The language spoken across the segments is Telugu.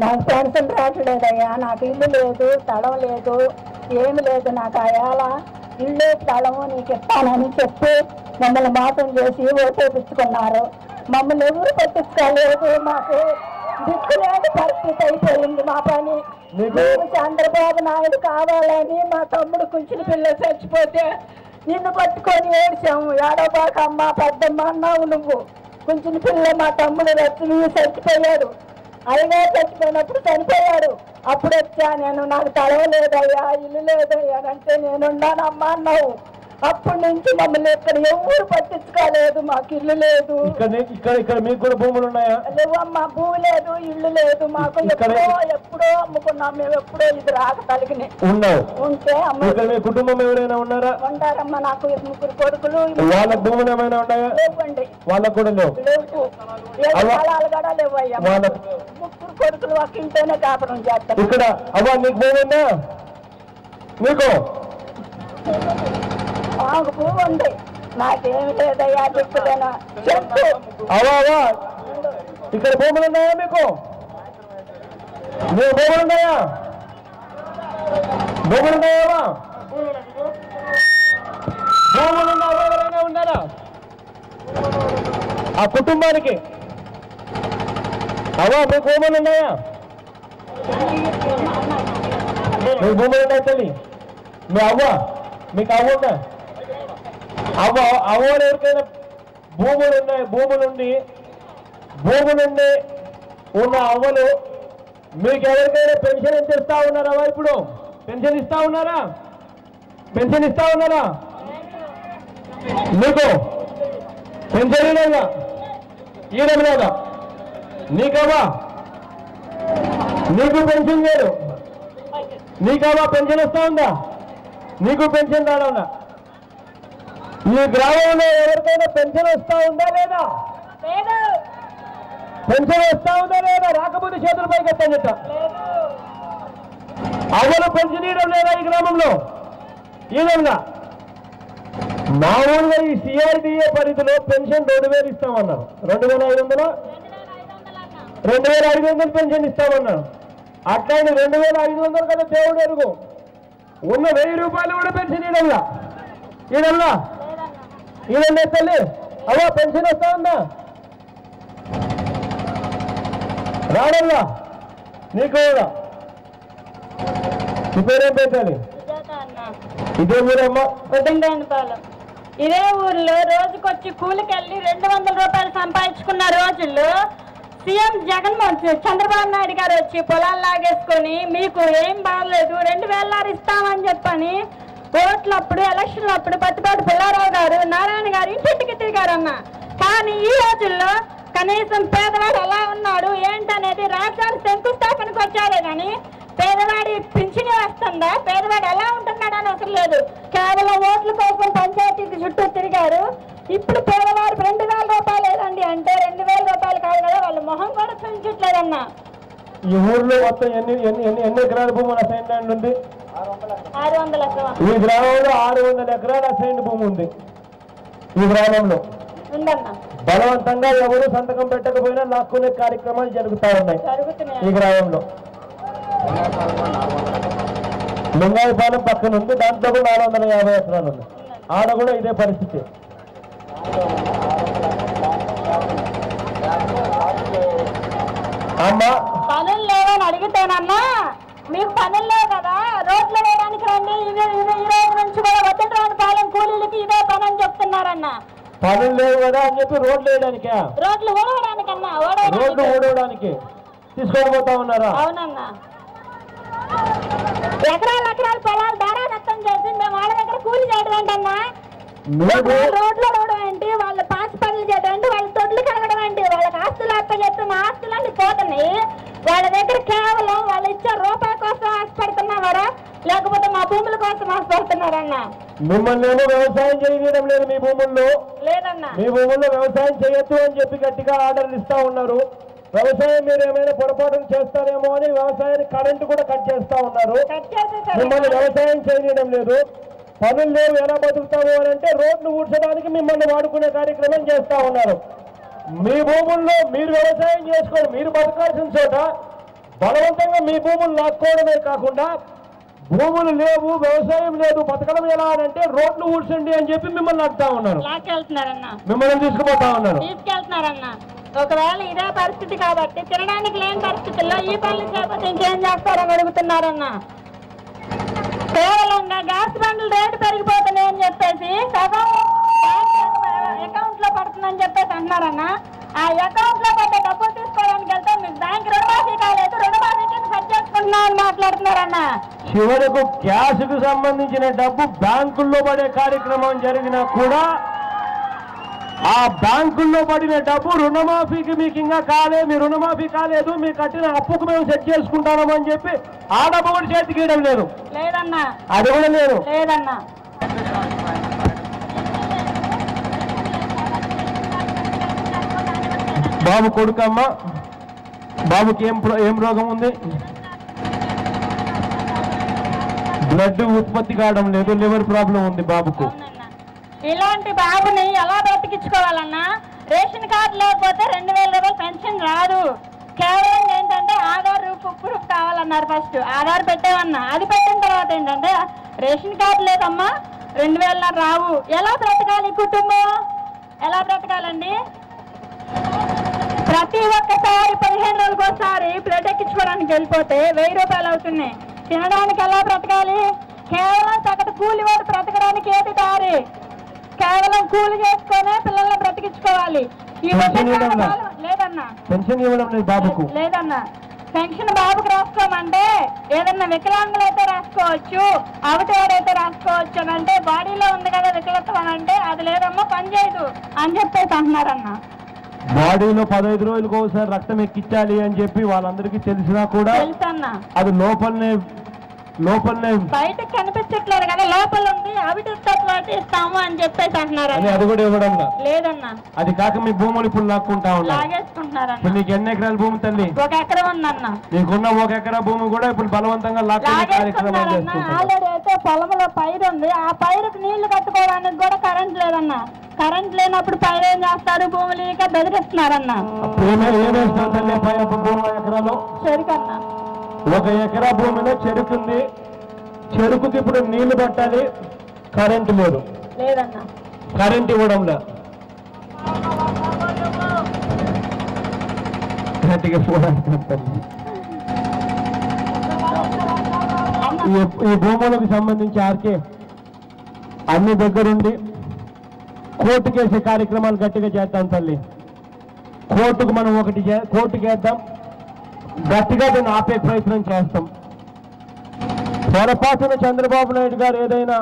నాకు పెన్షన్ రావట్లేదయ్యా. నాకు ఇల్లు లేదు, స్థలం లేదు, ఏమి లేదు. నాకు అయాల ఇల్లు స్థలము నీకు ఇస్తానని చెప్పి మమ్మల్ని మోసం చేసి ఓటేపించుకున్నారు. మమ్మల్ని ఎవరు పట్టించుకోలేదు. మాకు దిక్కులేని పరిస్థితి అయిపోయింది మా పని. చంద్రబాబు నాయుడు కావాలని మా తమ్ముడు కుంచిన పిల్ల చచ్చిపోతే నిన్ను పట్టుకొని ఏడ్చాము. ఏడబాకమ్మ పెద్దమ్మ అన్నావు నువ్వు. కుంచిన పిల్ల మా తమ్ముడు చచ్చిపోయాడు. అయినా చచ్చిపోయినప్పుడు చనిపోయాడు. అప్పుడు వచ్చా నేను. నాకు తలవ లేదయ్యా, ఇల్లు లేదయ్యా అంటే నేనున్నాను అమ్మ అన్నావు. అప్పటి నుంచి మమ్మల్ని ఇక్కడ ఎవరు పట్టించుకోలేదు. మాకు ఇల్లు లేదు. ఇక్కడ మీకు కూడా భూములు ఉన్నాయా? లేవమ్మా, భూమి లేదు, ఇల్లు లేదు. మాకు ఎప్పుడో అమ్ముకున్నాం మేము. ఎప్పుడో ఇది రాక తలిగిన ఉంటే మీ కుటుంబం ఎవరైనా ఉన్నారా? ఉంటారమ్మా. నాకు 3 కొడుకులు. వాళ్ళ భూములు ఏమైనా ఉన్నాయా? లేవండి. వాళ్ళకు కూడా లేవు. పొలాలు కూడా లేవయ్యా. 3 కొడుకులు ఒక ఇంట్లోనే కాపురం చేస్తారు. ఇక్కడ అవ్వ నీకు భూమి ఉందా? మీకు మాకు భూమి ఉంది. నాకేమి లేదయ్యా. దిక్కులేనా చెప్పు. అవా ఇక్కడ భూములు ఉన్నాయా మీకు? మీరు భూములు ఉన్నాయా? భూములు ఉన్నాయా? భూములు ఎవరైనా ఉన్నారా ఆ కుటుంబానికి? అవా మీకు భూములు ఉన్నాయా? మీకు భూములు ఉన్నాయి తల్లి? మీ అవ్వ మీకు అవ్వ ఉందా? అవ్వలు ఎవరికైనా భూములుండి ఉన్న అవ్వలు మీకు ఎవరికైనా పెన్షన్ ఎంత ఇస్తా ఉన్నారా? ఇప్పుడు పెన్షన్ ఇస్తా ఉన్నారా? పెన్షన్ ఇస్తా ఉన్నారా? మీకు పెన్షన్ ఇవ్వడం లేదా? నీకవ్వా నీకు పెన్షన్ లేదు. నీకవ్వా పెన్షన్ వస్తా ఉందా? నీకు పెన్షన్ రానుందా? ఈ గ్రామంలో ఎవరికైనా పెన్షన్ వస్తా ఉందా లేదా? పెన్షన్ వస్తా ఉందా లేదా? రాకపోతే చేతులపై కట్టండి. అవ్వలు పెన్షన్ ఇవ్వడం లేదా ఈ గ్రామంలో? ఈ విధంగా మామూలుగా ఈ సిఆర్డిఏ పరిధిలో పెన్షన్ 2000 ఇస్తామన్నారు. 2500 2500 పెన్షన్ ఇస్తామన్నారు. అట్లాంటి 2500 కదా దేవుడు ఎరుగు. ఉన్న 1000 రూపాయలు కూడా పెన్షన్ ఇవ్వడంలా. ఇదండి తల్లి. అవ్వ పెన్షన్ వస్తా ఉందా? రాడల్లా నీకు కూడా. నీ పేరేం పెట్టాలి? ఇదే ఊరమ్మా? ఇదే ఊర్లో రోజుకొచ్చి కూలికెళ్ళి 200 రూపాయలు సంపాదించుకున్న రోజుల్లో సీఎం చంద్రబాబు నాయుడు గారు వచ్చి పొలాలు లాగేసుకొని మీకు ఏం బాగలేదు 2000 ఇస్తామని చెప్పని ఓట్లప్పుడు ఎలక్షన్లు అప్పుడు పత్తిపాటి పుల్లారావు గారు నారాయణ గారు ఇంటింటికి తిరిగారన్న. కానీ ఈ రోజుల్లో కనీసం పేదవాడు ఎలా ఉన్నాడు ఏంటనేది రాజధాని శంకుస్థాపనకు వచ్చారే కానీ పేదవాడి పింఛని వస్తుందా, పేదవాడు ఎలా ఉంటున్నాడని అసలు లేదు. కేవలం ఓట్ల కోసం పంచాయతీకి చుట్టూ తిరిగారు. ఇప్పుడు పేదవాడు 2000 రూపాయలు లేదండి అంటే 2000 రూపాయలు కాదు కదా, వాళ్ళ మొహం కూడా చూపించట్లేదన్నా. ఈ ఊర్లో మొత్తం ఎన్ని ఎకరాల భూమి అసైన్ ల్యాండ్ ఉంది? 600 ఎకరాలు. ఈ గ్రామంలో 600 ఎకరాల అసైన్ భూమి ఉంది. ఈ గ్రామంలో బలవంతంగా ఎవరు సంతకం పెట్టకపోయినా లాక్కునే కార్యక్రమాలు జరుగుతూ ఉన్నాయి ఈ గ్రామంలో. లింగాయపాలెం పక్కన ఉంది, దాంట్లో కూడా 450 ఎకరాలు ఉంది. ఆడ కూడా ఇదే పరిస్థితి. అమ్మా పనులు లేవని అడిగితేనమ్మా మీకు పనులు లేవు కదా, రోడ్లు వేయడానికి రండి. ఈ రోజు నుంచి కూడా వద్దరానిపాలెం కూలీలకి ఇదే పని అని చెప్తున్నారన్న. పనులు లేవు కదా అని చెప్పి రోడ్లు వేయడానికా? రోడ్లు ఊడవడానికన్నా. రోడ్లు ఊడవడానికి తీసుకొని పోతా ఉన్నారా? అవునన్నా. ఎకరాలు పొలాలు దారా నష్టం చేసి మేము వాళ్ళ దగ్గర కూలి చేయడం ఏంటన్నా? రోడ్లు ఊడడం ఏంటి, వాళ్ళ పాచి పనులు చేయడం ఏంటి, వాళ్ళ తొడ్లు కడగడం ఏంటి, వాళ్ళకి ఆస్తులు అప్పచెప్తే మా ఆస్తులన్నీ పోతున్నాయి. వాళ్ళ దగ్గర కేవలం వాళ్ళు ఇచ్చే రూపాయి కోసం ఆశపడుతున్నారా లేకపోతే మా భూముల కోసం ఆశపడుతున్నారన్నా? మిమ్మల్ని ఏమో వ్యవసాయం చేయడం లేదు మీ భూముల్లో. లేదన్నా. మీ భూముల్లో వ్యవసాయం చేయొద్దు అని చెప్పి గట్టిగా ఆర్డర్లు ఇస్తా ఉన్నారు. వ్యవసాయం మీరు ఏమైనా పొరపాటును చేస్తారేమో అని వ్యవసాయాన్ని కరెంటు కూడా కట్ చేస్తా ఉన్నారు. మిమ్మల్ని వ్యవసాయం చేయడం లేదు. పనులు లేవు, ఎలా బతుకుతాము అని అంటే రోడ్లు ఊడ్చడానికి మిమ్మల్ని వాడుకునే కార్యక్రమం చేస్తా ఉన్నారు. మీ భూముల్లో మీరు వ్యవసాయం చేసుకోండి, మీరు బతకాల్సిన చోట బలవంతంగా మీ భూములు లాక్కోవడమే కాకుండా భూములు లేవు, వ్యవసాయం లేదు, బతకడం ఎలా అంటే రోడ్లు ఊడ్చండి అని చెప్పి మిమ్మల్ని అడుగుతా ఉన్నారు, మిమ్మల్ని తీసుకుపోతా ఉన్నారు. ఒకవేళ ఇదే పరిస్థితి కాబట్టి తినడానికి లేని పరిస్థితుల్లో ఈ పనులు చేయకపోతే ఇంకేం చేస్తారని అడుగుతున్నారన్న. కేవలంగా గ్యాస్ బండ్లు రేటు పెరిగిపోతున్నాయని చెప్పేసి సగం అకౌంట్ లో పడుతుందని చెప్పేసి అంటున్నారన్న. ఆ అకౌంట్ లో పడ్డ డబ్బులు తీసుకోవడానికి వెళ్తే మీకు బ్యాంక్ రుణమాఫీ కాలేదు, రుణమాఫీ కింద సెట్ చేసుకుంటున్నా అని మాట్లాడుతున్నారన్న. చివరకు గ్యాస్ కు సంబంధించిన డబ్బు బ్యాంకుల్లో పడే కార్యక్రమం జరిగినా కూడా ఆ బ్యాంకుల్లో పడిన డబ్బు రుణమాఫీకి మీకు ఇంకా కాలే, మీ రుణమాఫీ కాలేదు, మీ కట్టిన అప్పుకు మేము సెట్ చేసుకుంటామని చెప్పి ఆ డబ్బు కూడా చేతికి ఇవ్వడం లేదు. లేదన్నా, అది కూడా లేదు. లేదన్నా. బాబు కొడుకమ్మ, బాబుకి ఏం రోగం ఉంది? బ్లడ్ ఉత్పత్తి కావడం లేదు, లివర్ ప్రాబ్లం ఉంది బాబుకు. ఇలాంటి బాబుని ఎలా బ్రతికించుకోవాలన్నా? రేషన్ కార్డు లేకపోతే 2000 రూపాయలు పెన్షన్ రాదు. కేవలం ఏంటంటే ఆధార్ ప్రూఫ్ కావాలన్నారు. ఫస్ట్ ఆధార్ పెట్టామన్నా, అది పెట్టిన తర్వాత ఏంటంటే రేషన్ కార్డు లేదమ్మా 2000 రావు. ఎలా బ్రతకాలి కుటుంబం? ఎలా బ్రతకాలండి? ప్రతి ఒక్కసారి 15 రోజులకు ఒకసారి ప్లేట్ ఎక్కించుకోవడానికి వెళ్ళిపోతే 1000 రూపాయలు అవుతున్నాయి. తినడానికి ఎలా బ్రతకాలి? కేవలం సగటు కూలి వాడు బ్రతకడానికి ఏది దారి? కేవలం కూలి చేసుకునే పిల్లల్ని బ్రతికించుకోవాలి. లేదన్నా, పెన్షన్ ఇవ్వడం లేదు బాబుకు. లేదన్నా, పెన్షన్ బాబుకు రాసుకోమంటే ఏదన్నా వికలాంగులు అయితే రాసుకోవచ్చు, అవటవాడైతే రాసుకోవచ్చు అని అంటే బాడీలో ఉంది కదా వికలత్వం అని అంటే అది లేదమ్మా పని చేయదు అని చెప్పేసి అంటున్నారన్నా. బాడీలో 15 రోజులకు ఒకసారి రక్తం ఎక్కించాలి అని చెప్పి వాళ్ళందరికీ తెలిసినా కూడా తెలుసన్నా, అది లోపలనే బయటకు కనిపించట్లేదు కదా, లోపల ఉంది, అవిటి ఇస్తాము అని చెప్పేసి అంటున్నారు. అది కూడా ఇవ్వడం లేదన్నా. అది కాక మీ భూములు ఇప్పుడు లాక్కుంటా ఉన్నారు, లాగేసుకుంటున్నారన్న. నీకు ఎన్ని ఎకరాల భూమి తల్లి? 1 ఎకరం ఉందన్న. నీకున్న 1 ఎకరా భూమి కూడా ఇప్పుడు బలవంతంగా లాక్కునే కార్యక్రమం చేస్తున్నారు. ఆల్రెడీ అయితే పొలంలో పైరు ఉంది, ఆ పైరుకు నీళ్లు కట్టుకోవడానికి కూడా కరెంట్ లేదన్న. కరెంట్ లేనప్పుడు పైరు ఏం చేస్తారు? భూములు ఇక బెదిరిస్తున్నారన్న. ఏమేస్తాం తల్లి భూమి ఎకరాలో? చెరుకన్నా. 1 ఎకరా భూమిలో చెరుకుంది, చెరుకుకి ఇప్పుడు నీళ్లు పట్టాలి, కరెంటు లేదు. లేదన్నా, కరెంట్ ఇవ్వడం లేదు. ఈ భూములకు సంబంధించి ఆర్కే అన్ని దగ్గరుండి కోర్టుకేసే కార్యక్రమాలు గట్టిగా చేద్దాం తల్లి. కోర్టుకు మనం కోర్టుకు వేద్దాం, గట్టిగా దీన్ని ఆపే ప్రయత్నం చేస్తాం. పొరపాటున చంద్రబాబు నాయుడు గారు ఏదైనా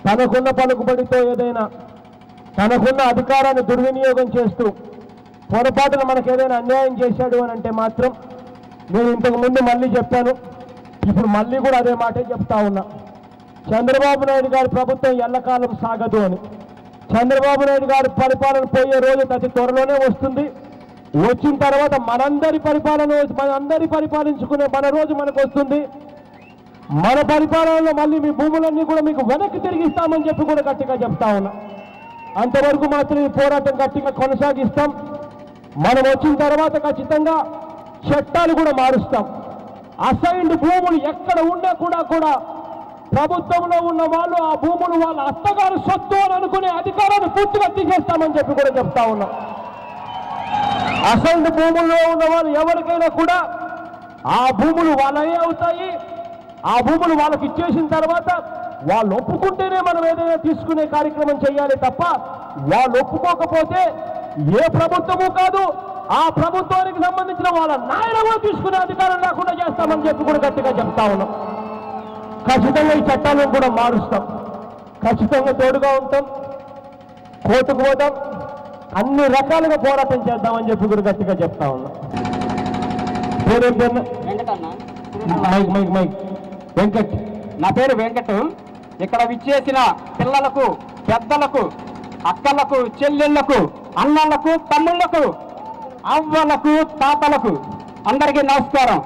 తనకున్న పలుకుబడితో ఏదైనా తనకున్న అధికారాన్ని దుర్వినియోగం చేస్తూ పొరపాటున మనకు ఏదైనా అన్యాయం చేశాడు అని అంటే మాత్రం నేను ఇంతకు ముందు మళ్ళీ చెప్పాను, ఇప్పుడు మళ్ళీ కూడా అదే మాటే చెప్తా ఉన్నా. చంద్రబాబు నాయుడు గారి ప్రభుత్వం ఎల్లకాలం సాగదు అని. చంద్రబాబు నాయుడు గారి పరిపాలన పోయే రోజు అతి త్వరలోనే వస్తుంది. వచ్చిన తర్వాత మనందరి పరిపాలించుకునే మన రోజు మనకు వస్తుంది. మన పరిపాలనలో మళ్ళీ మీ భూములన్నీ కూడా మీకు వెనక్కి తిరిగిస్తామని చెప్పి కూడా గట్టిగా చెప్తా ఉన్నా. అంతవరకు మాత్రం ఈ పోరాటం గట్టిగా కొనసాగిస్తాం. మనం వచ్చిన తర్వాత ఖచ్చితంగా చట్టాలు కూడా మారుస్తాం. అసైన్డ్ భూములు ఎక్కడ ఉన్నా కూడా ప్రభుత్వంలో ఉన్న వాళ్ళు ఆ భూములు వాళ్ళ అత్తగారు సొత్తు అని అనుకునే అధికారాన్ని పూర్తిగా తీసేస్తామని చెప్పి కూడా చెప్తా ఉన్నాం. అసైన్డ్ భూముల్లో ఉన్న వాళ్ళు ఎవరికైనా కూడా ఆ భూములు వాళ్ళే అవుతాయి. ఆ భూములు వాళ్ళకి ఇచ్చేసిన తర్వాత వాళ్ళు ఒప్పుకుంటేనే మనం ఏదైనా తీసుకునే కార్యక్రమం చేయాలి తప్ప వాళ్ళు ఒప్పుకోకపోతే ఏ ప్రభుత్వము కాదు, ఆ ప్రభుత్వానికి సంబంధించిన వాళ్ళ నాయనగా తీసుకునే అధికారం లేకుండా చేస్తామని చెప్పి కూడా గట్టిగా చెప్తా ఉన్నాం. ఖచ్చితంగా ఈ చట్టాలను కూడా మారుస్తాం, ఖచ్చితంగా తోడుగా ఉంటాం, కోర్టుకు పోతాం, అన్ని రకాలుగా పోరాటం చేద్దామని చెప్పి కూడా గట్టిగా చెప్తా ఉన్నాం. వెంకట్, నా పేరు వెంకట్. ఇక్కడ విచ్చేసిన పిల్లలకు, పెద్దలకు, అక్కలకు, చెల్లెళ్లకు, అన్నలకు, తమ్ముళ్లకు, అవ్వలకు, తాతలకు అందరికీ నమస్కారం.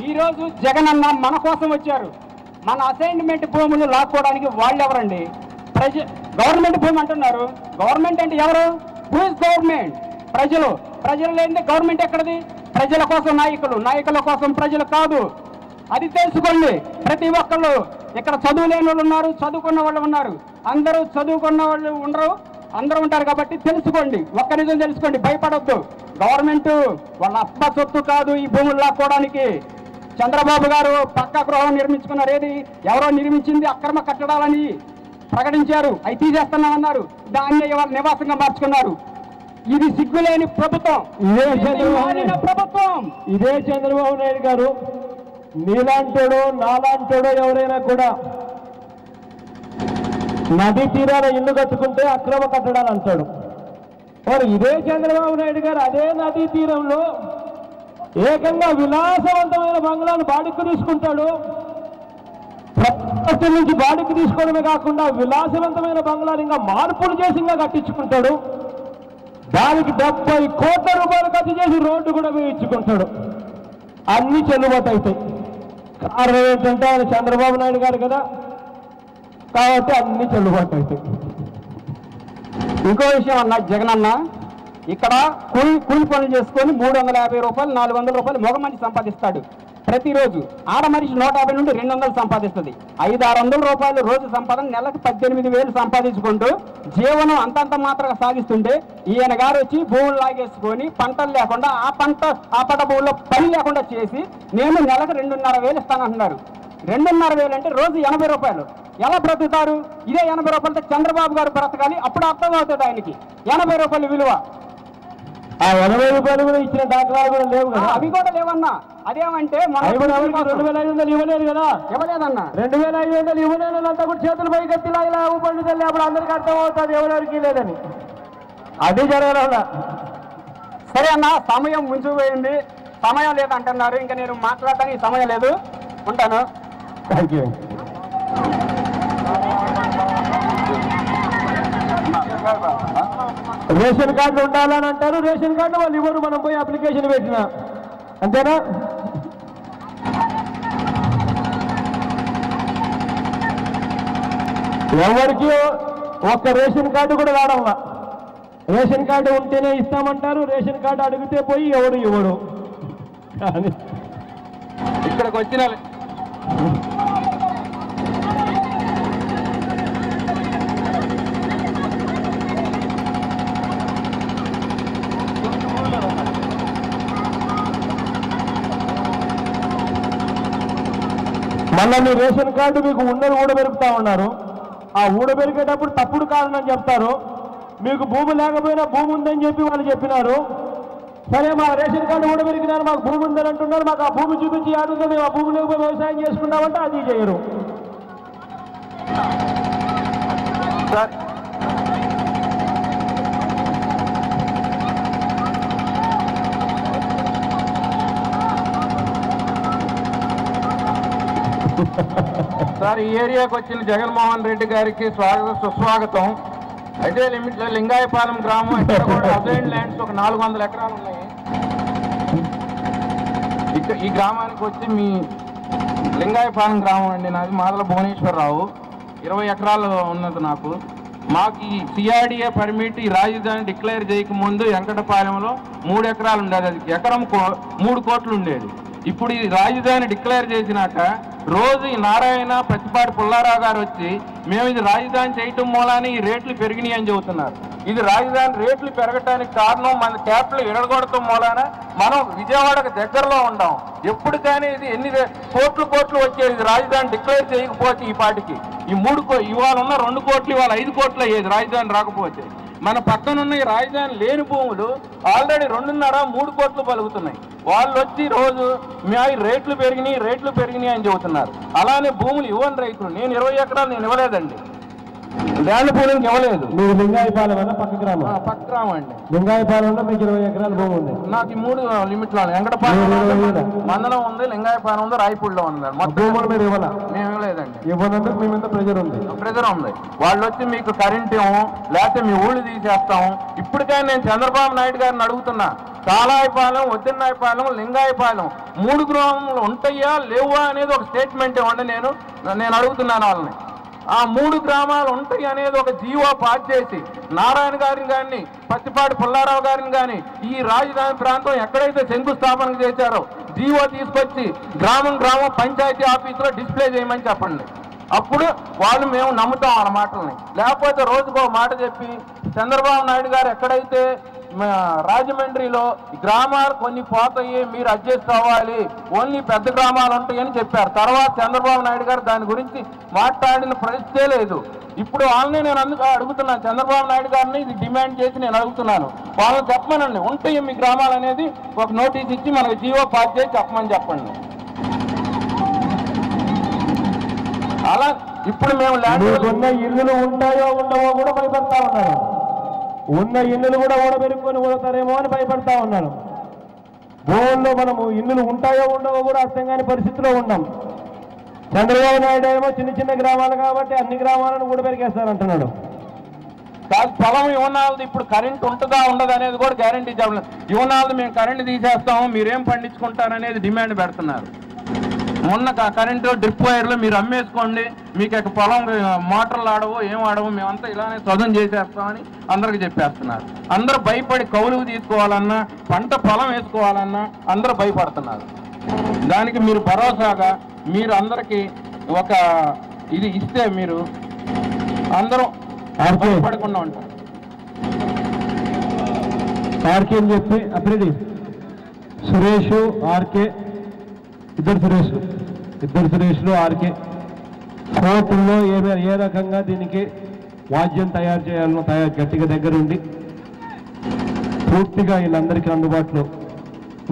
ఈరోజు జగనన్న మన కోసం వచ్చారు. మన అసైన్మెంట్ భూములు లాక్కోవడానికి వాళ్ళు ఎవరండి? గవర్నమెంట్ భూమి అంటున్నారు. గవర్నమెంట్ అంటే ఎవరు? Who is government? ప్రజలు లేనిదే గవర్నమెంట్ ఎక్కడది? ప్రజల కోసం నాయకులు, నాయకుల కోసం ప్రజలు కాదు. అది తెలుసుకోండి. ప్రతి ఒక్కళ్ళు ఇక్కడ చదువు లేని వాళ్ళు ఉన్నారు, చదువుకున్న వాళ్ళు ఉన్నారు. అందరూ చదువుకున్న వాళ్ళు ఉండరు, అందరూ ఉంటారు. కాబట్టి తెలుసుకోండి, ఒక్క నిజం తెలుసుకోండి, భయపడొద్దు. గవర్నమెంట్ వాళ్ళ అప్ప సొత్తు కాదు ఈ భూములు లాక్కోవడానికి. చంద్రబాబు గారు పక్కా గృహం నిర్మించుకున్నారు. ఏది ఎవరో నిర్మించింది అక్రమ కట్టడాలని ప్రకటించారు, అవి తీసేస్తున్నామన్నారు. దాన్ని ఇవాళ నివాసంగా మార్చుకున్నారు. ఇది సిగ్గులేని ప్రభుత్వం, ఇదే చంద్రబాబు నాయుడు గారు నీలాంటోడో నాలాంటోడో ఎవరైనా కూడా నదీ తీరాల ఇల్లు కట్టుకుంటే అక్రమ కట్టడాలు అంటాడు. మరి ఇదే చంద్రబాబు నాయుడు గారు అదే నదీ తీరంలో ఏకంగా విలాసవంతమైన బంగ్లాను బాడిక్కు తీసుకుంటాడు. ప్రభుత్వం నుంచి బాడిక్కు తీసుకోవడమే కాకుండా విలాసవంతమైన బంగ్లాలు ఇంకా మార్పులు చేసి ఇంకా కట్టించుకుంటాడు. దానికి 70 కోట్ల రూపాయలు ఖర్చు చేసి రోడ్డు కూడా వేయించుకుంటాడు. అన్ని చెల్లుబాటు అవుతాయి. కారణం ఏంటంటే ఆయన చంద్రబాబు నాయుడు గారు కదా, కాబట్టి అన్ని చెల్లుబాటు అవుతాయి. ఇంకో విషయం అన్న, జగన్ అన్న ఇక్కడ కూలి పనులు చేసుకొని 350 రూపాయలు 400 రూపాయలు మగ మనిషి సంపాదిస్తాడు ప్రతిరోజు. ఆడ మనిషి 150 నుండి 200 సంపాదిస్తుంది. 500-600 రూపాయలు రోజు సంపాదన, నెలకు 18,000 సంపాదించుకుంటూ జీవనం అంతంత మాత్రంగా సాగిస్తుంటే ఈయన గారు వచ్చి భూములు లాగేసుకొని పంటలు లేకుండా ఆ పంట భూముల్లో పని లేకుండా చేసి నేను నెలకు 2,500 ఇస్తానంటున్నారు. 2,500 అంటే రోజు 80 రూపాయలు. ఎలా బ్రతుకుతారు? ఇదే 80 రూపాయలతో చంద్రబాబు గారు బ్రతకాలి. అప్పుడు అర్థమవుతుంది ఆయనకి 80 రూపాయల విలువ. ఆ 80 రూపాయలు కూడా ఇచ్చిన దాఖలాలు కూడా లేవు కదా. అవి కూడా లేవన్నా. అదేమంటే 2,500 ఇవ్వలేదు కదా. ఇవ్వలేదన్నా. 2,500 ఇవ్వలేదంతా కూడా చేతులు పై గట్టిలా ఇలా ఊపండి తల్లి. అప్పుడు అందరికీ అర్థమవుతుంది ఎవరెవరికి లేదని. అది జరగడం. సరే అన్న, సమయం ముంచిపోయింది, సమయం లేదంటున్నారు. ఇంకా నేను మాట్లాడటానికి సమయం లేదు. ఉంటాను. Thank you. రేషన్ కార్డు ఉండాలని అంటారు. రేషన్ కార్డు వాళ్ళు ఇవ్వరు, మనం పోయి అప్లికేషన్ పెట్టినా. అంతేనా? ఎవరికి ఒక్క రేషన్ కార్డు కూడా రావడంలా. రేషన్ కార్డు ఉంటేనే ఇస్తామంటారు. రేషన్ కార్డు అడిగితే పోయి ఎవరు ఇవ్వరు. కానీ ఇక్కడికి వచ్చిన మళ్ళీ మీ రేషన్ కార్డు మీకు ఉన్నది ఊడబెరుకుతా ఉన్నారు. ఆ ఊడబెరికేటప్పుడు తప్పుడు కారణం చెప్తారు. మీకు భూమి లేకపోయినా భూమి ఉందని చెప్పి వాళ్ళు చెప్పినారు. సరే, మా రేషన్ కార్డు ఊడబెరికినారు, మాకు భూమి ఉందని అంటున్నారు. మాకు ఆ భూమి చూపించి ఆడుందో మేము ఆ భూమి లేకపోయి వ్యవసాయం చేసుకున్నామంటే అది చేయరు. సార్, ఈ ఏరియాకి వచ్చిన జగన్మోహన్ రెడ్డి గారికి సుస్వాగతం. అయితే లిమిట్లో లింగాయపాలెం గ్రామం ఇక్కడ కూడా అసైన్ ల్యాండ్స్ ఒక 400 ఎకరాలు ఉన్నాయి. ఇక్కడ ఈ గ్రామానికి వచ్చి మీ లింగాయపాలెం గ్రామం అండి నాది. మాదల భువనేశ్వరరావు. 20 ఎకరాలు ఉన్నది నాకు. మాకు ఈ సిఆర్డిఏ పర్మిట్ ఈ రాజధాని డిక్లేర్ చేయకముందు వెంకటపాలెంలో 3 ఎకరాలు ఉండేది. అది ఎకరం 3 కోట్లు ఉండేది. ఇప్పుడు ఈ రాజధాని డిక్లేర్ చేసినాక రోజు ఈ నారాయణ ప్రతిపాటి పుల్లారావు గారు వచ్చి మేము ఇది రాజధాని చేయటం మూలాన్ని ఈ రేట్లు పెరిగినాయి అని చెబుతున్నారు. ఇది రాజధాని రేట్లు పెరగటానికి కారణం మన క్యాపిటల్ ఎడగొడటం మూలాన మనం విజయవాడకు దగ్గరలో ఉండాం. ఎప్పుడు కానీ ఇది ఎన్ని కోట్లు వచ్చేది ఇది రాజధాని డిక్లేర్ చేయకపోతే ఈ పాటికి ఈ 3 ఇవాళ ఉన్న 2 కోట్లు ఇవాళ 5 కోట్లు అయ్యేది రాజధాని రాకపోతే. మన పక్కనున్న ఈ రాజధాని లేని భూములు ఆల్రెడీ 2.5-3 కోట్లు పలుకుతున్నాయి. వాళ్ళు వచ్చి రోజు మీ రేట్లు పెరిగినాయి అని చెబుతున్నారు. అలానే భూములు ఇవ్వని రైతులు. నేను 20 ఎకరాలు నేను ఇవ్వలేదండి, ల్యాండ్ పూలింగ్ ఇవ్వలేదు. మీరు లింగాయపాలెం అన్న పక్క గ్రామం? పక్క గ్రామం అండి. లింగాయపాలెంలో మీకు 20 ఎకరాల భూమి ఉంది. నాకు ఈ 3 లిమిట్లో వెంకటపాలెం మందలం ఉంది, లింగాయపాలెం ఉంది, రాయపూడిలో ఉంది. భూములు మీరు ఇవ్వాల? మేము ఇవ్వలేదండి. ఇవ్వనందుకు మీ మీద ప్రెజర్ ఉంది. వాళ్ళు వచ్చి మీకు కరెంట్ ఇవ్వం, లేకపోతే మీ ఊళ్ళు తీసేస్తాము. ఇప్పటికైనా నేను చంద్రబాబు నాయుడు గారిని అడుగుతున్నా, కాలాయపాలెం, వద్దిన్నాయపాలెం, లింగాయపాలెం 3 గ్రామాలు ఉంటాయా లేవా అనేది ఒక స్టేట్మెంట్ ఇవ్వండి. నేను అడుగుతున్నాను వాళ్ళని. ఆ 3 గ్రామాలు ఉంటాయి అనేది ఒక జీవో పాస్ చేసి నారాయణ గారిని కానీ పత్తిపాటి పుల్లారావు గారిని కానీ ఈ రాజధాని ప్రాంతం ఎక్కడైతే శంకుస్థాపన చేశారో జీవో తీసుకొచ్చి గ్రామం పంచాయతీ ఆఫీసులో డిస్ప్లే చేయమని చెప్పండి. అప్పుడు వాళ్ళు మేము నమ్ముతాం వాళ్ళ మాటల్ని. లేకపోతే రోజుకో మాట చెప్పి చంద్రబాబు నాయుడు గారు ఎక్కడైతే రాజమండ్రిలో గ్రామాలు కొన్ని పోతాయి, మీరు అడ్జస్ట్ అవ్వాలి, ఓన్లీ పెద్ద గ్రామాలు ఉంటాయని చెప్పారు. తర్వాత చంద్రబాబు నాయుడు గారు దాని గురించి మాట్లాడిన పరిస్థితే లేదు. ఇప్పుడు వాళ్ళని నేను అందుకు అడుగుతున్నాను, చంద్రబాబు నాయుడు గారిని ఇది డిమాండ్ చేసి నేను అడుగుతున్నాను, వాళ్ళని చెప్పమనండి, ఉంటాయి మీ గ్రామాలు అనేది ఒక నోటీస్ ఇచ్చి మనకు జీవో పాస్ చేసి చెప్పమని చెప్పండి. అలా ఇప్పుడు మేము ఉన్న ఇల్లులు ఉంటాయో ఉండవో కూడా భయపడతా ఉన్నారు. ఉన్న ఇల్లులు కూడా ఓడబెరుక్కొని పోతారేమో అని భయపడతా ఉన్నాను. భూముల్లో మనము ఇల్లులు ఉంటాయో ఉండవో కూడా అర్థం కాని పరిస్థితిలో ఉన్నాం. చంద్రబాబు నాయుడు ఏమో చిన్న చిన్న గ్రామాలు కాబట్టి అన్ని గ్రామాలను కూడా పెరిగేస్తారంటున్నాడు. కాదు పొలం యువనాలది ఇప్పుడు కరెంట్ ఉంటుందా ఉండదు అనేది కూడా గ్యారంటీ చెప్పలేదు. యువనాలది మేము కరెంట్ తీసేస్తాము, మీరేం పండించుకుంటారనేది డిమాండ్ పెడుతున్నారు. మొన్న కరెంటు డ్రిప్ వైర్లు మీరు అమ్మేసుకోండి, మీకు పొలం మోటార్లు ఆడవో ఏం ఆడవో, మేమంతా ఇలానే చదువు చేసేస్తామని అందరికి చెప్పేస్తున్నారు. అందరూ భయపడి కౌలుకు తీసుకోవాలన్నా పంట పొలం వేసుకోవాలన్నా అందరూ భయపడుతున్నారు. దానికి మీరు భరోసాగా మీరు అందరికీ ఒక ఇది ఇస్తే మీరు అందరూ భయపడకుండా ఉంటారు. ఆర్కే అని చెప్పి అప్పుడు సురేష్ ఆర్కే ఇద్దరు సురేష్లు ఆర్కే కోర్టుల్లో ఏ రకంగా దీనికి వాద్యం తయారు చేయాలనో గట్టిగా దగ్గరుండి పూర్తిగా వీళ్ళందరికీ అందుబాటులో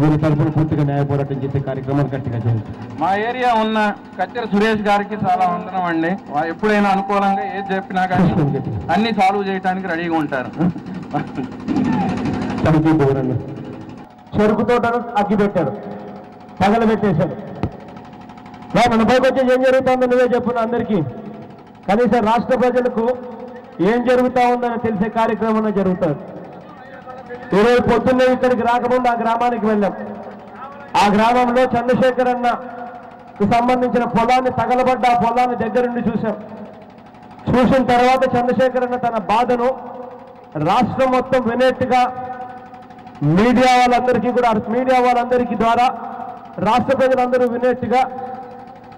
వీళ్ళ తరఫున పూర్తిగా న్యాయ పోరాటం చేసే కార్యక్రమాలు గట్టిగా చేయాలి. మా ఏరియా ఉన్న కత్తెర సురేష్ గారికి చాలా వందనం అండి. ఎప్పుడైనా అనుకూలంగా ఏది చెప్పినా కానీ అన్ని సాల్వ్ చేయడానికి రెడీగా ఉంటారు. చెరుకు తోటను అగ్గిపెట్టారు, పగలబెట్టేశారు. మన పైకి వచ్చి ఏం జరుగుతుందో నువ్వే చెప్పున్నా అందరికీ. కనీసం రాష్ట్ర ప్రజలకు ఏం జరుగుతా ఉందని తెలిసే కార్యక్రమం జరుగుతుంది. ఈరోజు పొద్దున్నే ఇక్కడికి రాకముందు ఆ గ్రామానికి వెళ్ళాం. ఆ గ్రామంలో చంద్రశేఖర్ అన్నకు సంబంధించిన పొలాన్ని తగలబడ్డ ఆ పొలాన్ని దగ్గరుండి చూశాం. చూసిన తర్వాత చంద్రశేఖర్ అన్న తన బాధను రాష్ట్రం మొత్తం వినేట్టుగా మీడియా వాళ్ళందరికీ ద్వారా రాష్ట్ర ప్రజలందరూ వినేట్టుగా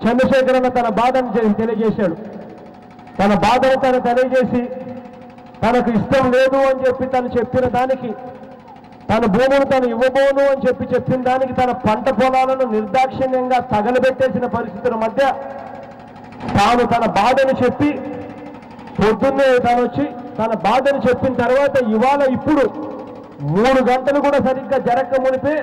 చంద్రశేఖర్ అన్న తన బాధను తెలియజేశాడు. తన బాధను తను తెలియజేసి తనకు ఇష్టం లేదు అని చెప్పి తను చెప్పిన దానికి, తన భూములు తను ఇవ్వబోను అని చెప్పిన దానికి, తన పంట పొలాలను నిర్దాక్షిణ్యంగా తగలబెట్టేసిన పరిస్థితుల మధ్య తాను తన బాధను చెప్పి పొద్దున్నే తాను వచ్చి తన బాధను చెప్పిన తర్వాత ఇప్పుడు 3 గంటలు కూడా సరిగ్గా జరగక మునిపే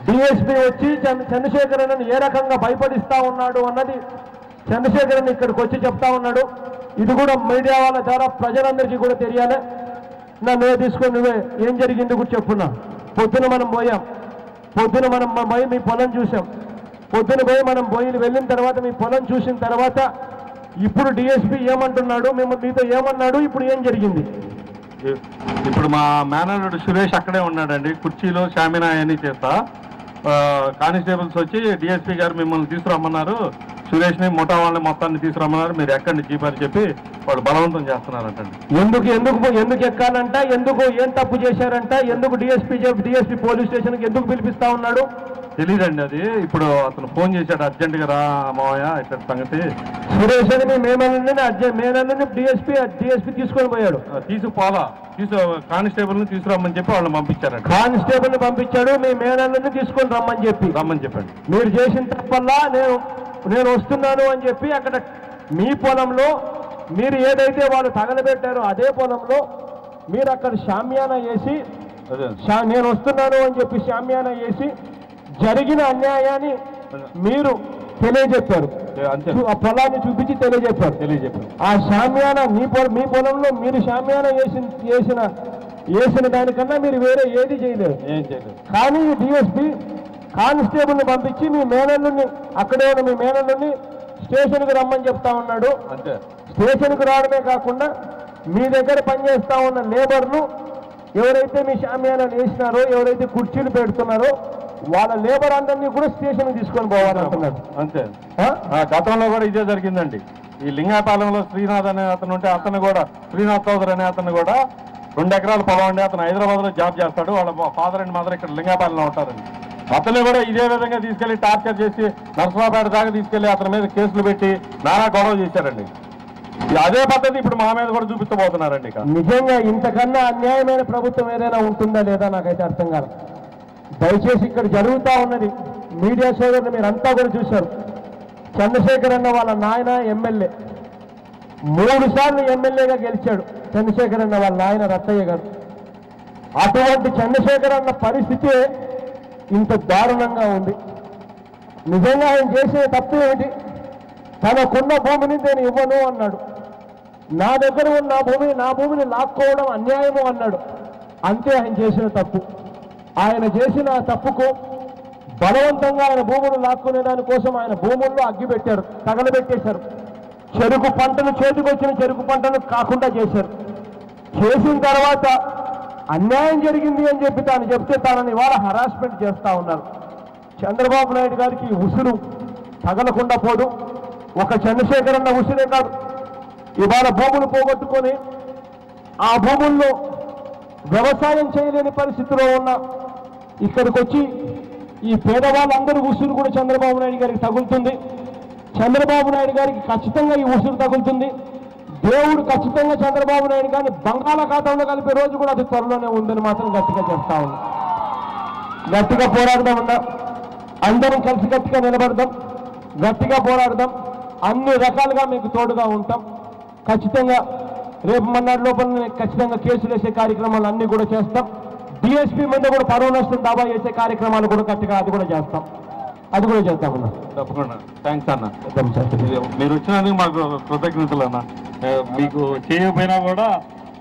డిఎస్పీ వచ్చి చంద్రశేఖర్ అన్నను ఏ రకంగా భయపడిస్తా ఉన్నాడు అన్నది చంద్రశేఖర్ అన్న ఇక్కడికి వచ్చి చెప్తా ఉన్నాడు. ఇది కూడా మీడియా వాళ్ళ ద్వారా ప్రజలందరికీ కూడా తెలియాలి. నన్ను తీసుకొని నువ్వే ఏం జరిగింది కూడా చెప్పున్నా. పొద్దున మనం పోయి మీ పొలం చూసాం. పొద్దున పోయి మనం వెళ్ళిన తర్వాత మీ పొలం చూసిన తర్వాత ఇప్పుడు డిఎస్పీ ఏమంటున్నాడు, మీతో ఏమన్నాడు, ఇప్పుడు ఏం జరిగింది? ఇప్పుడు మా మేనల్లుడు సురేష్ అక్కడే ఉన్నాడండి, కుర్చీలో షామినా అని చేస్తా. కానిస్టేబుల్స్ వచ్చి డిఎస్పీ గారు మిమ్మల్ని తీసుకురమ్మన్నారు, సురేష్ని ముఠా వాళ్ళని మొత్తాన్ని తీసుకురమ్మన్నారు, మీరు ఎక్కండి జీప్ అని చెప్పి వాళ్ళు బలవంతం చేస్తున్నారంటండి. ఎందుకు ఎక్కాలంట, ఏం తప్పు చేశారంట, ఎందుకు డిఎస్పీ పోలీస్ స్టేషన్కి ఎందుకు పిలిపిస్తా ఉన్నాడు తెలీదండి. అది ఇప్పుడు అతను ఫోన్ చేశాడు, అర్జెంటుగా రా మావయ్య ఇట్లా సంగతి. సురేష్ అని మేనల్ని డిఎస్పీ తీసుకొని పోయాడు. కానిస్టేబుల్ని తీసుకురమ్మని చెప్పి వాళ్ళని పంపించారంట. కానిస్టేబుల్ని పంపించాడు, మీ మేనల్ని తీసుకొని రమ్మని చెప్పాడు. మీరు చేసిన తప్పల్లా నేను వస్తున్నాను అని చెప్పి అక్కడ మీ పొలంలో మీరు ఏదైతే వాళ్ళు తగలబెట్టారో అదే పొలంలో మీరు అక్కడ షామ్యానా వేసి నేను వస్తున్నాను అని చెప్పి షామ్యానా వేసి జరిగిన అన్యాయాన్ని మీరు తెలియజెప్పారు. ఆ పొలాన్ని చూపించి తెలియజెప్పారు. ఆ షామ్యానా మీ పొలంలో మీరు షామ్యానా వేసిన దానికన్నా మీరు వేరే ఏది చేయలేరు. కానీ డిఎస్పీ కానిస్టేబుల్ని పంపించి మీ మేనల్ని అక్కడే ఉన్న మీ మేనల్ని స్టేషన్కి రమ్మని చెప్తా ఉన్నాడు. స్టేషన్కి రావడమే కాకుండా మీ దగ్గర పనిచేస్తా ఉన్న లేబర్ను ఎవరైతే మీ షామ్యానాలు వేసినారో, ఎవరైతే కుర్చీలు పెడుతున్నారో వాళ్ళ లేబర్ అందరినీ కూడా స్టేషన్కి తీసుకొని పోవాలంటున్నాడు. అంతే, గతంలో కూడా ఇదే జరిగిందండి. ఈ లింగాపాలెంలో శ్రీనాథ్ అనే అతను ఉంటే అతను కూడా శ్రీనాథ్ చౌదరి అనే అతను కూడా 2 ఎకరాల పొలం ఉండి అతను హైదరాబాద్లో జాబ్ చేస్తాడు. వాళ్ళ ఫాదర్ అండ్ మదర్ ఇక్కడ లింగాపాలెంలో ఉంటారండి. అతన్ని కూడా ఇదే విధంగా తీసుకెళ్లి టార్చర్ చేసి నరసింహాపేట దాకా తీసుకెళ్లి అతని మీద కేసులు పెట్టి నానా గొడవ చేశారండి. అదే పద్ధతి ఇప్పుడు మా మీద కూడా చూపించబోతున్నారండి. నిజంగా ఇంతకన్నా అన్యాయమైన ప్రభుత్వం ఏదైనా ఉంటుందా లేదా నాకైతే అర్థం కాదు. దయచేసి ఇక్కడ జరుగుతూ ఉన్నది మీడియా సోదరులు మీరంతా కూడా చూశారు. చంద్రశేఖర్ అన్న వాళ్ళ నాయన ఎమ్మెల్యే 3 సార్లు ఎమ్మెల్యేగా గెలిచాడు. చంద్రశేఖర్ అన్న వాళ్ళ నాయన రత్తయ్య గారు. అటువంటి చంద్రశేఖర్ అన్న పరిస్థితి ఇంత దారుణంగా ఉంది. నిజంగా ఆయన చేసే తప్పు ఏమిటి? తనకున్న భూమిని నేను ఇవ్వను అన్నాడు. నా దగ్గర ఉన్న నా భూమిని లాక్కోవడం అన్యాయము అన్నాడు. అంతే ఆయన చేసిన తప్పు. ఆయన చేసిన తప్పుకు బలవంతంగా ఆయన భూములు లాక్కునే దానికోసం ఆయన భూముల్లో అగ్గి పెట్టారు, తగలబెట్టేశారు. చెరుకు పంటలు చేతికొచ్చిన చెరుకు పంటలు కాకుండా చేశారు. చేసిన తర్వాత అన్యాయం జరిగింది అని చెప్పి తాను చెప్తే తనని ఇవాళ హరాస్మెంట్ చేస్తూ ఉన్నారు. చంద్రబాబు నాయుడు గారికి ఉసురు తగలకుండా పోదు. ఒక చంద్రశేఖర్ అన్న ఉసురే కాదు, ఇవాళ భూములు పోగొట్టుకొని ఆ భూముల్లో వ్యవసాయం చేయలేని పరిస్థితిలో ఉన్న ఇక్కడికి వచ్చి ఈ పేదవాళ్ళందరూ ఉసురు కూడా చంద్రబాబు నాయుడు గారికి తగులుతుంది. చంద్రబాబు నాయుడు గారికి ఖచ్చితంగా ఈ ఉసురు తగులుతుంది. దేవుడు ఖచ్చితంగా చంద్రబాబు నాయుడు గారిని బంగాళాఖాతంలో కలిపే రోజు కూడా అది త్వరలోనే ఉందని మాత్రం గట్టిగా చెప్తా ఉంది. గట్టిగా పోరాడదాం ఉన్నా, అందరం కలిసి గట్టిగా నిలబడదాం, గట్టిగా పోరాడదాం. అన్ని రకాలుగా మీకు తోడుగా ఉంటాం. ఖచ్చితంగా రేపు మన్నాడు లోపల ఖచ్చితంగా కేసులు వేసే కార్యక్రమాలు అన్నీ కూడా చేస్తాం. డిఎస్పీ మీద కూడా పరువు నష్టం దావా చేసే కార్యక్రమాలు కూడా గట్టిగా అది కూడా చేస్తాం. తప్పకుండా థ్యాంక్స్ అన్న. మీరు వచ్చినందుకు మాకు కృతజ్ఞతలు అన్న. మీకు చేయకపోయినా కూడా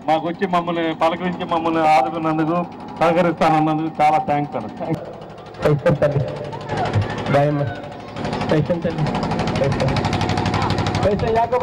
మాకు వచ్చి మమ్మల్ని పలకరించి మమ్మల్ని ఆదుకున్నందుకు సహకరిస్తానన్నందుకు చాలా థ్యాంక్స్ అన్న. पैसे याकब